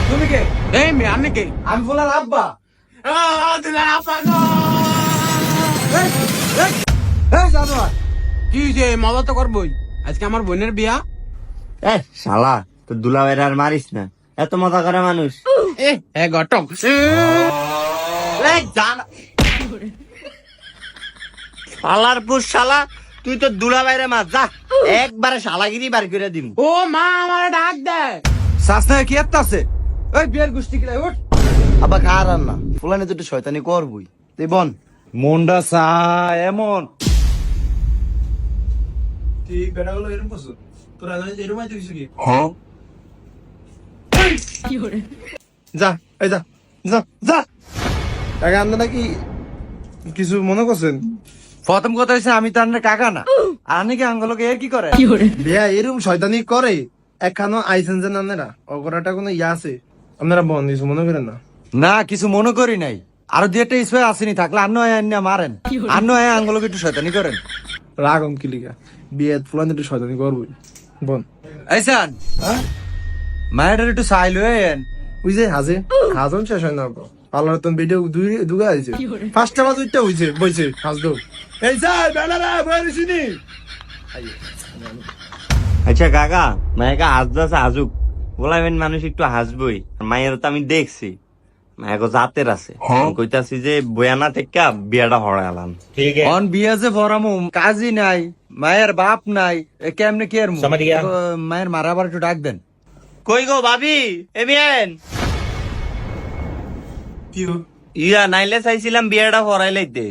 তুমি কে? এই মেয়ে আমি কে? আমি বলার আব্বা। এই জানোয়ার, কি যে মজা তো করবই, আজকে আমার বোনের বিয়া। শালা তো দুলাভাইয়ের আর মারিস না, এত মজা করে মানুষ। এ ঘটক শালার পুষ শালা, তুই তো দুলাভাইরে মার, যা একবারে শালাগিরি বার করে দিম। ও মা আমার ডাক দেয়। শাস্তা কি একটা আছে? ওই বিয়ের গোষ্ঠী কিলাই ওঠ। আবার কার আর না ফুলানি তো একটু শয়তানি করবই তুই বন। মনটা চা এমন ঠিক বেড়াগুলো এরকম করছো তোরা এরকম আইতে কিছু কি? যা এই যা যা যা কাকা আমরা নাকি কিছু মনে করছেন? প্রথম কথা হচ্ছে আমি তো আপনার কাকা না, আর নাকি আঙ্গলকে এর কি করে? বিয়া এরকম শয়তানি করে একখানো আইসেন যে আপনারা অগরাটা কোনো ইয়া আছে আপনারা বন কিছু মনে করেন না। না কিছু মনে করি নাই, আরো দুই একটা ইস্যু আসেনি, থাকলে আন্ন মারেন, আন্ন আঙ্গলকে একটু শয়তানি করেন। রাগম কিলিকা বিয়ে ফুলানি একটু শয়তানি করবই বন। আইসান মায়ের একটু সাইল হয়েন। ওই যে হাজে হাজন শেষ হয় না পার্লার তো ভিডিও দুগা আছে ফার্স্ট আবার দুইটা হইছে বইছে হাজ দো এই স্যার বেলারা বইরে শুনি। আচ্ছা কাকা, মায়াকে হাসদাসে হাসুক, বলাবেন মানুষ একটু হাসবই। মায়ের তো আমি দেখছি মায়াকে জাতের আছে, কইতাছি যে বয়ানা থেকে বিয়াটা হড়ালাম। অন বিয়া যে ভরামু কাজই নাই, মায়ের বাপ নাই, কেমনে কি আর মায়ের মারাবার একটু ডাক দেন। কই গো ভাবি, এমিয়েন কি ইয়া নাইলে চাইছিলাম বিয়াটা হরাই লাইতে,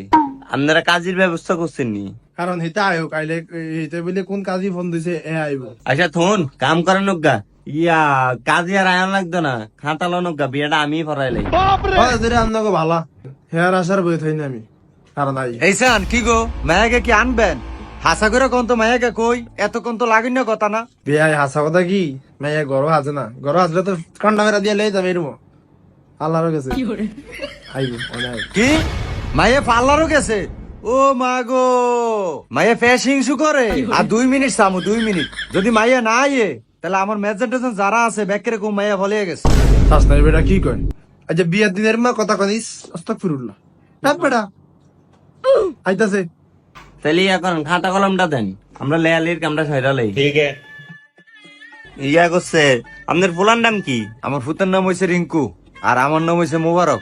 আপনারা কাজের ব্যবস্থা করছেন নি? কারণ হিতা আয়ো কাইলে হিতে বলে কোন কাজী ফোন দিছে এ আইব। আচ্ছা থুন কাম করানো গা, ইয়া কাজে আর আয়ন লাগতো না, খাতালো গা, বিয়াটা আমি হরাই লাই। যেটা আপনাকে ভালা হেয়ার আসার বই থাই না আমি কারণ আই এইসান কি গো, মায়াকে কি আনবেন? হাসা করে কোন তো মায়াকে কই, এতক্ষণ তো লাগেন না কথা না। বিয়া হাসা কথা কি মাইয়া গরো হাজে না, গরো হাজলে তো কান্ডা মেরা দিয়ে লেই যাবে এরম আল্লাহর কাছে আইব অনেক। কি মায়ে পার্লারও গেছে? ও মা গো, মায়ে ফ্যাশিং শু করে। আর 2 মিনিট সামু, 2 মিনিট যদি মাইয়া না আইয়ে তাহলে আমার মেজর টেজন যারা আছে ব্যাকেরে কো মাইয়া ভলিয়ে গেছে। শাসনাই বেটা কি কয়? আচ্ছা বিয়ার দিনের মা কথা কনিস আস্তাগফিরুল্লাহ। হ্যাঁ বেটা আইতাছে তাহলে এখন খাতা কলমটা দেন, আমরা লেয়ালির কামটা সাইরা লই। ঠিক আছে। ইয়া করছে আপনার ফুলার নাম কি? আমার ফুতের নাম হইছে রিঙ্কু, আর আমার নাম হইছে মোবারক।